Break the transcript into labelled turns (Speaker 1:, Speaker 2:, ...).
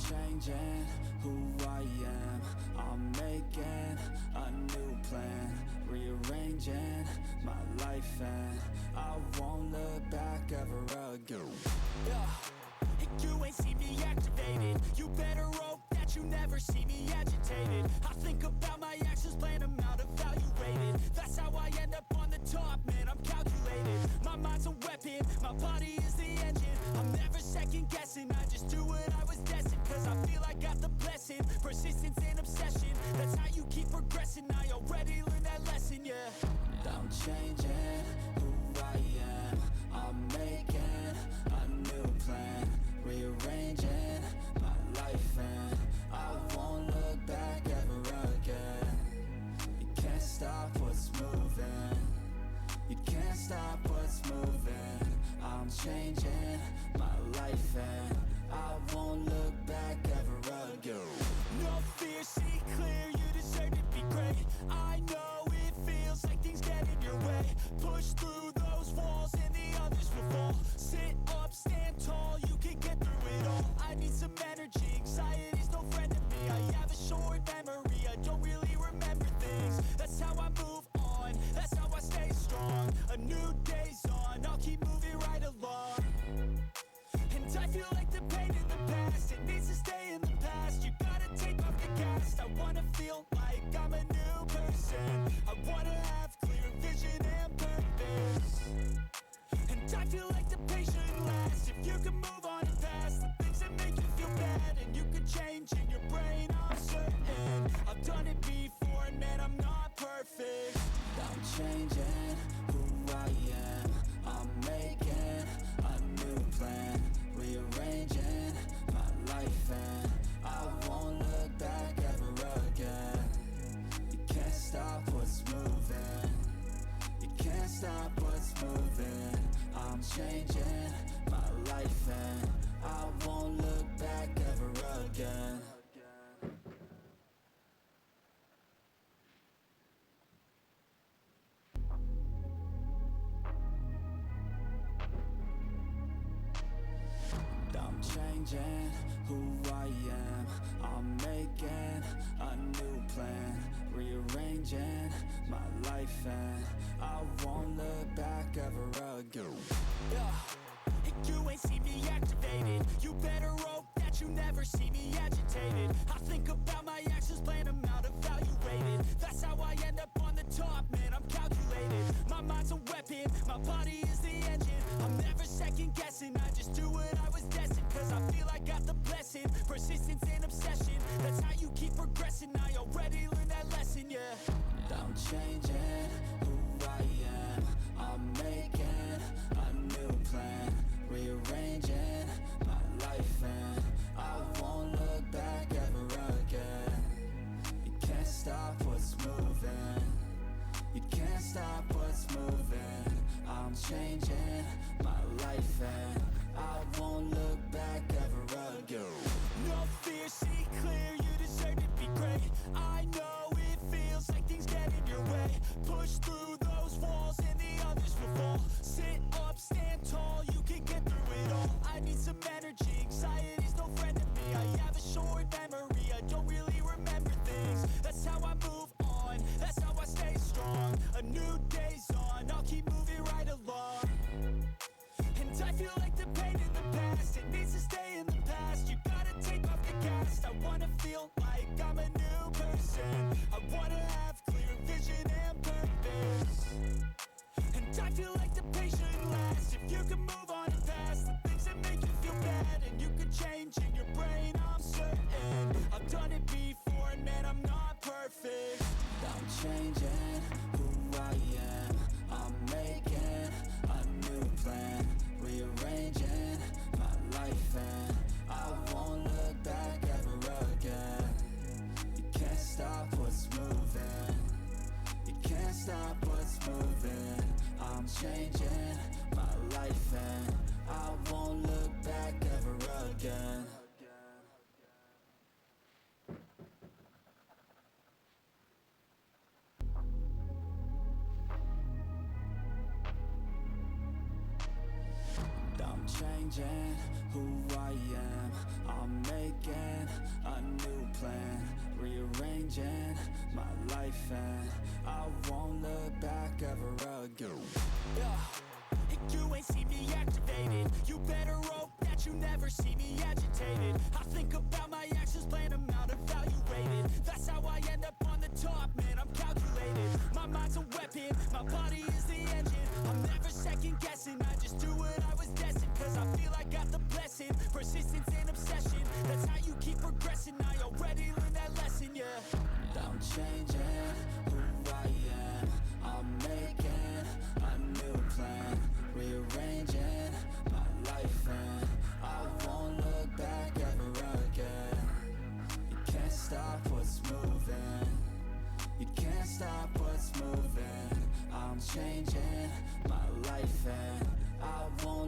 Speaker 1: changing who I am. I'm making a new plan, rearranging my life, and I won't look back ever again.
Speaker 2: Yeah, and you ain't see me activated. You better hope that you never see me agitated. I think about my actions, plan them out, evaluated. That's how I end up on the top, man, I'm calculated. My mind's a weapon, my body is the engine. I'm never second guessing, I just do what I was destined. Cause I feel I got the blessing, persistence and obsession. That's how you keep progressing, I already learned that lesson, yeah.
Speaker 1: I'm changing who I am. I'm making a new plan, rearranging my life, and I won't look back ever again. You can't stop what's moving. You can't stop what's moving. I'm changing my life, and I won't look back ever again.
Speaker 2: No fear, see clear, you deserve to be great. I know it feels like things get in your way. Push through those walls and the others will fall. Sit up, stand tall, you can get through it all. I need some energy, anxiety's no friend to me. I have a short memory, I don't really remember things. That's how I move on, that's how I stay strong. A new day's on, I'll keep moving right along. And I feel like the pain in the past, it needs to stay in the past. You gotta take off the cast. I wanna feel like I'm a new person. I wanna have clear vision and purpose. And I feel like the pain shouldn't last. If you can move on and past the things that make you feel bad, and you can change in your brain, I'm certain. I've done it before, and man, I'm not perfect.
Speaker 1: I'm changing who I am. I'm making a new plan, rearranging my life, and I won't look back ever again. You can't stop what's moving. You can't stop what's moving. I'm changing my life, and I won't look back ever again. I'm changing who I am. I'm making a new plan, rearranging my life, and I won't look back ever again.
Speaker 2: Yeah, and you ain't see me activated. You better hope that you never see me agitated. I think about my actions, plan them out, evaluated. That's how I end up on the top, man, I'm calculated. My mind's a weapon, my body is the engine. I'm never second guessing, I just do what I was destined. Cause I feel I got the blessing, persistence and obsession. That's how you keep progressing, I already learned that lesson, yeah.
Speaker 1: I'm changing who I am. I'm making a new plan, rearranging my life, and I won't look back ever again. You can't stop what's moving. You can't stop what's moving. I'm changing my life, and I won't look back ever again.
Speaker 2: No fear, see clear, you deserve to be great. I know it feels like things get in your way. Push through those walls and the others will fall. Sit up, stand tall, you can get through it all. I need some energy, anxiety's no friend to me. I have a short memory, I don't really remember things. That's how I move on, that's how I stay strong. A new day's on, I'll keep moving right along. And I feel like the pain in the past, it needs to stay in the past. You gotta take off the cast. I wanna feel like I'm a new person. I wanna have clear vision and purpose. And I feel like the pain shouldn't last. If you can move on and past the things that make you feel bad, and you can change in your brain, I'm certain. I've done it before, and man, I'm not perfect.
Speaker 1: I'm changing who I am. I'm making a new plan, rearranging my life, and I won't look back ever again. You can't stop what's moving. You can't stop what's moving. I'm changing my life, and I won't look back ever again. I'm changing who I am. I'm making a new plan, rearranging my life, and I won't look back ever again.
Speaker 2: You ain't see me activated. You better hope that you never see me agitated. I think about my actions, plan them out, evaluated. That's how I end up on the top, man, I'm calculated. My mind's a weapon, my body is the engine. I'm never second guessing, I just do what I was destined. Cause I feel I got the blessing, persistence and obsession. That's how you keep progressing, I already learned that lesson, yeah.
Speaker 1: I'm changing who I am. I'm making a new plan, rearranging my life, and I won't look back ever again. You can't stop what's moving. You can't stop what's moving. I'm changing my life, and I won't